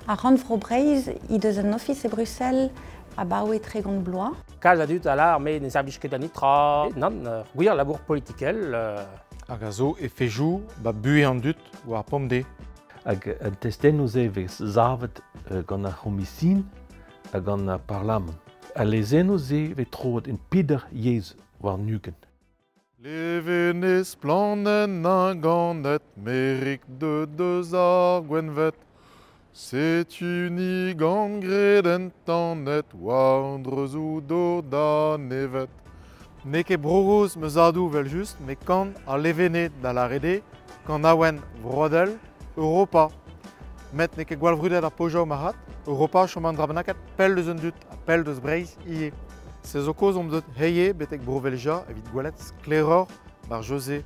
A ran fro Breizh, he deus an office e Bruxelles a baoe tregont bloaz. Kalz a dut ala arme ne servij ket an itra, nan, gwir labour politikel. Hag a zo e fejou bue an dut war pomde. Hag an testennoù se vez zavet gant ar c'homisin a gant ar parlament. A lezennoù se ve troet en peder yez war nugen. Levenez planen a ganet merik de deus ar gwenvet. C'est unig an greden tanet war drezou do da nevet. Ne ket brogouz me zadou vel just, me kan a levenet da la rede, kan awen vrodel Europa. Met ne ket gwal vrudet a pojou marat, Europa choman drabenaket pel deus un dut, a pel deus Breizh ie. Se zo koz om deut heie betek brovelja evit gwalet skleror bar José.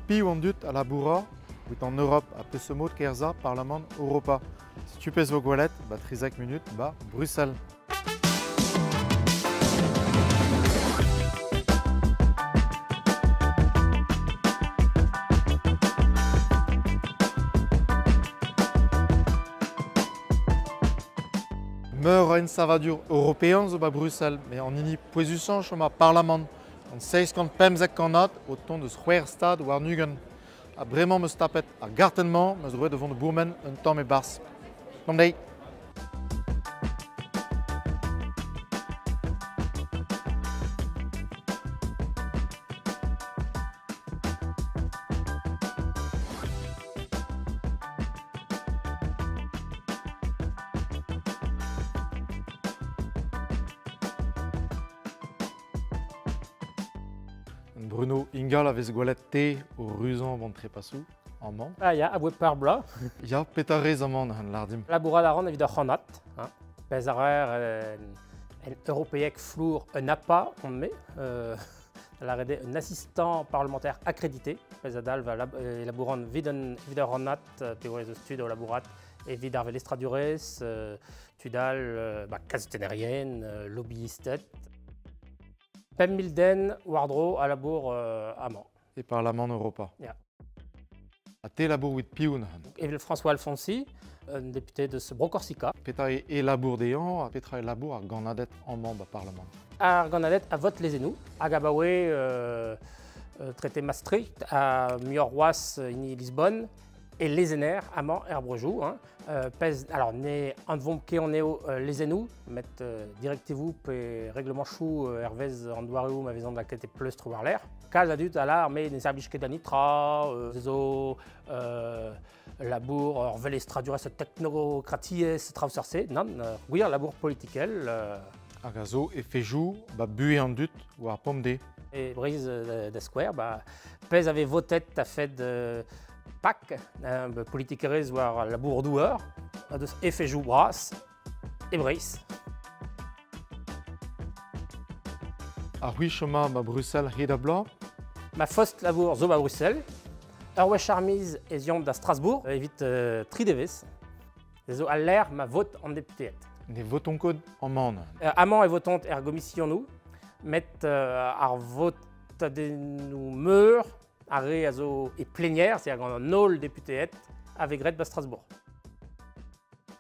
Pi ou an dut a laboura, out en Europe a peussemot kerza Parlament Europa. Si tu pèses vos gwalet, ba 30 minutes, ba Bruxelles. Meur a un savadur européen zo ba Bruxelles, mais en ini poezusan choma Parlament. En 650 kanat, au ton de c'hwer stad war nugen. A bremañ meus tapet ar gartenman, meus droet devant de bourmen un tamm e bars. Kom dei. Bruno Ingal avait gwalet te o ruzan vant trepassou, en man. Ah, ya, a bouet par bla. Ya petarez amman an lardim. Labourad a ran evit ar c'hanat. Pez a rer en européek flour un APA, on met. La rede un assistant parlementaire accrédité. Pez a dal va labouran vid ar c'hanat, pe oa eus stud o labourat, evit ar velestradurez, tudal kazetenerien, lobbyistet. 5000 den wardro a labour amant. Et Parlament Europa. Ya. A te labour wit pioun. Evil François Alfonsi, un député de Bro-Corsica. Petra e labour dean, a petra e labour ar ganadet amman ba Parlament. Ar ganadet a vot lezenou, hag a baoe traité Maastricht, a Muior-Roas ini Lisbonne, et lezener amant er brejou. Pez, alors, ne an vomp ket an eo lezenou, met directivou pe règlement chou hervez an douarou ma vezan da ket e pleustr war l'air. Kalz a dut ala arme ne servij ket an itra, zo labour ur velestradurez technokratiez traousarse, nan, gwir labour politikel. Hag a zo e fejou bue an dut war pomde. Et Breizh da Square, pez ave votet a fet PAC, politikerez war labour douar, a deus e fejou bras e Breizh. Ar hui choma ba Bruxelles hed a bla. Ma fost labour zo ba Bruxelles, ur wech armiz e ziont da Strasbourg, evit tri devez. Zo al l'air ma vot an deputeet. Ne voton kod amman. Amant e votant er gomissionou, met ar vot adennou meur, arre a zo e plénière, c'est-à-dire an nol deputeet, avec red ba Strasbourg.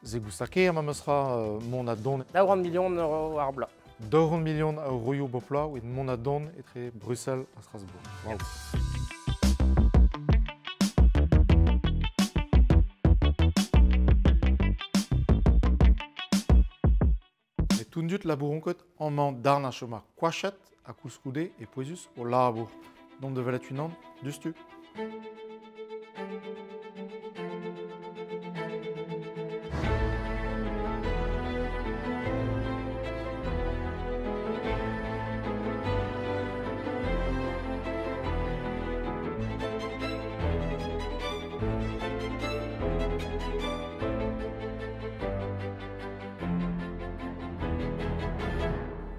Ze goustake ama meus ra mont a don. 200 millions euro ar bla. 200 millions a euroio bopla ou mont a don etre Bruxelles a Strasbourg. Wow. Et tout dut labouron kot amman darn a choma kwachet a kouskoude e poezus o labour. Don de velet unan, dustu.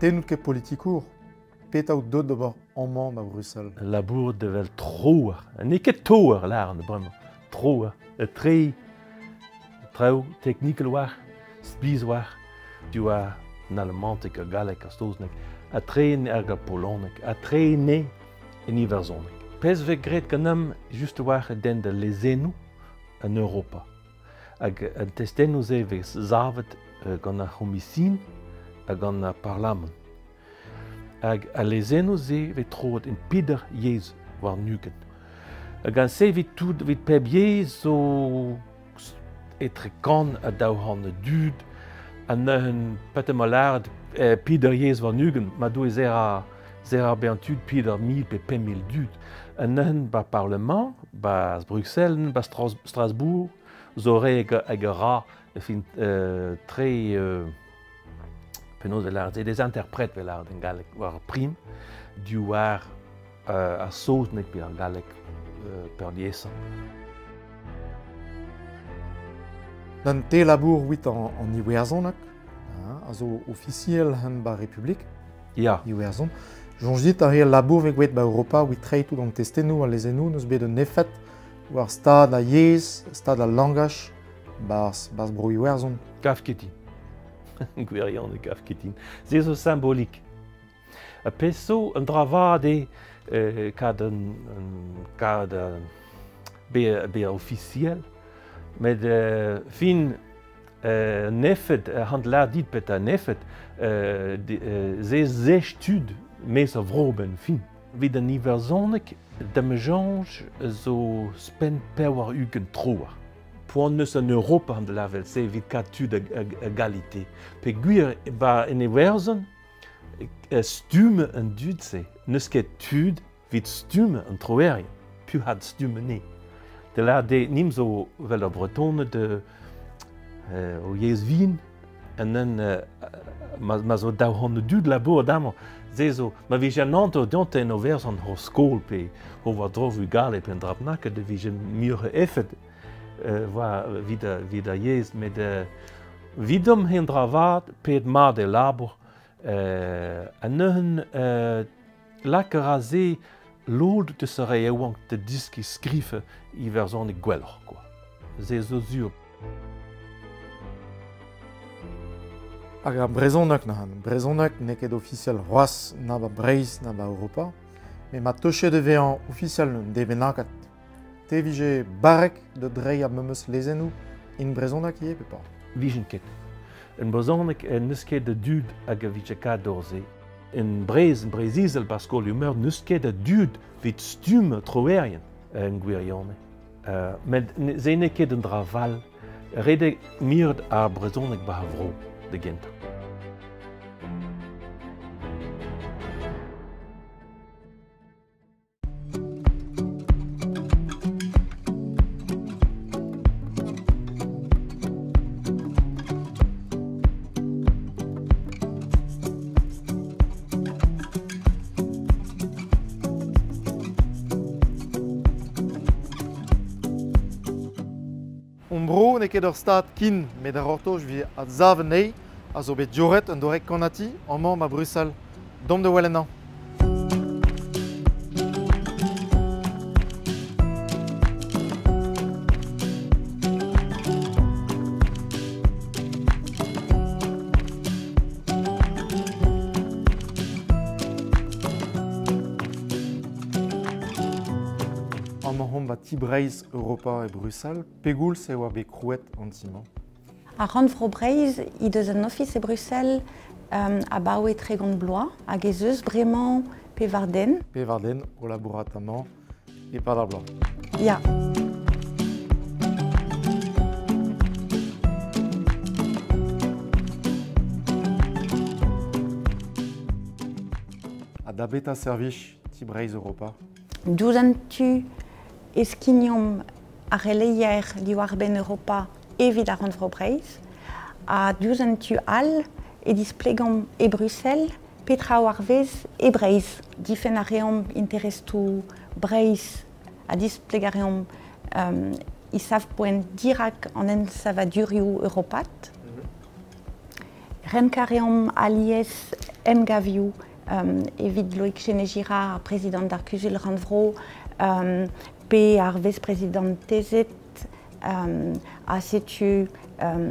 Tenou ket politikour, peta out dod d'ober amman ba Bruxelles. Labour de vel troer, ne ket toer l'arn, bremañ. Troer, treu technikel war, spiz war, tu a nalemantek a galek a stoznek, a traen erga polonek, a traene en iverzonek. Pez ve gret ganem just war den de lezenou en Europa. En testen nous evig zavet gonna homicine gonna parlamen. Aleze nous evig troet in pider Jezus war nugen. Gan se vit tout vit pebje zo etre kan dau hanne duud en hun petemalaard pider Jezus war nugen, maar doe zera bentud pider 1000 pe 5000 duud. En hun ba parlement, ba Bruxelles, ba Strasbourg, zore egera fin très penos velard, et des interprètes velard en galek war prim, du war a soos nek per galek per liesa. Dan te labour wit an iwerzonnak, also officiel han ba Republik, Ja, iwerzon. Jonge dit ar hier labour vek wet ba Europa wit treitout an testennou a lezenou neus bet un nefet war stad a yez, stad a langaj bas bro iwerzon. kafketin. Gwerion de kafketin. C'est zo symbolique. A peso un dravade kad be officiel, met fin nefet handelaar dit pet a nefet ze zestud mes of roben fin. Wie de niverzonnek de mejange zo spen pewer ugen troa. Point neus en Europe handelaar vel se vit katud egalité. Pe gwir ba en eversen stume en dudse. Neus ket tud vit stume en troerien. Pu had stume ne. De la de nim zo vel a bretone de o Jezus Wien en dan ma zo dau honne dud labor damo. Zezo, ma vi genanto dont en overs an ho skol pe ho war drov ugale pe en drapnake de vi gen mure effet war wieder Jezus met vidom hen dravat pe et ma de labor en hun lakker a ze lod de sere ewang de diski skrife i verzon e gweller quoi. Zezo zur. Hag a brezhonnak na han. Brezhonnak ne ket officiel roas na ba Breizh na ba Europa, me ma toche de vean officiel devenakat. Te vije barek de drei a memes lezenou in brezhonnak ie pe pa. Vision ket. En brezhonnek neus ket de dud hag a vije ka dorze. En Breizhisel baskol humeur neus ket de dud vit stume troerien en gwirionne. Met ze ne ket en draval rede mird a brezhonnek ba havro de gent. Bro ne ket ur stad kin, met ar ortoj vi a zavenei, a zo bet dioret un dorek kanati, an mamm a Bruxelles, dom de welennan. An mamm va ti Breizh Europa e Bruxelles, pegoul se oa bet krouet an timan. A Ranvro Breizh, i deus an office e Bruxelles a baoe tregont bloa, hag ez eus bremañ pe varden. Pe varden, o labouratamañ, e pad ar bloaz. Ya. A da bet a servich ti Breizh Europa. Douzentu eskignom a releier di war ben Europa evit a Ranvro Breizh. A douzentu all e displegam e Bruxelles, petra war vez e Breizh. Difen a reom interestu Breizh a displegareom i sav poent dirak an en savadurioù Europat. Renkareom alies emgavioù evit Loïc Chenegira, président d'Arcusul Ranvro, pe ar vice-président Tezet, a setu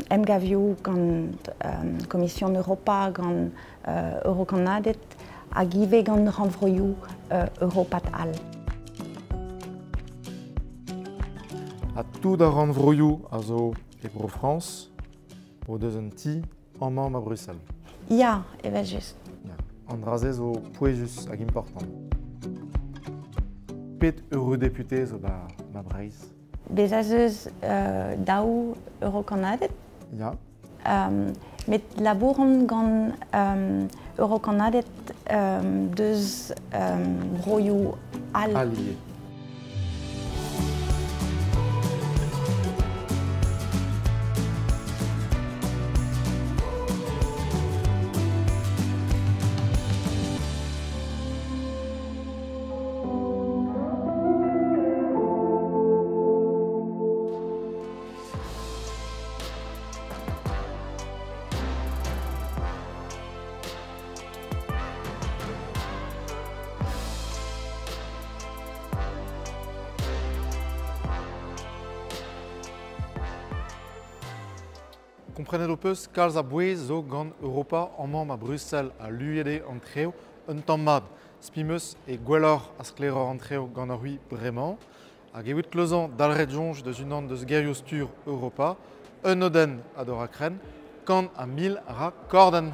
emgavioù gant Commission Europa, gant Eurocanadet, a give gant Ranvroioù Europat all. A tout a Ranvroioù a zo Et pour France, au deuxième ti, en membre à Bruxelles. Ja, juste. Ja. Andrazes au Puejus, à important. Pet eurodéputé, so ma Braise. Bezazuz dau Eurocanadet. Ja. Met laboren gan Eurocanadet dus broju al. Allié. Comprenez le peu, calz a bouez zo gant Europa en membre à Bruxelles à l'UED en creo, un temps mad, spimeus et gwellor à scléror en creo gant a rui bremañ, a gewit kleuzan dalret jonge deus unan deus geriostur Europa, un oden ad ora kren, quand a 1000 ra korden.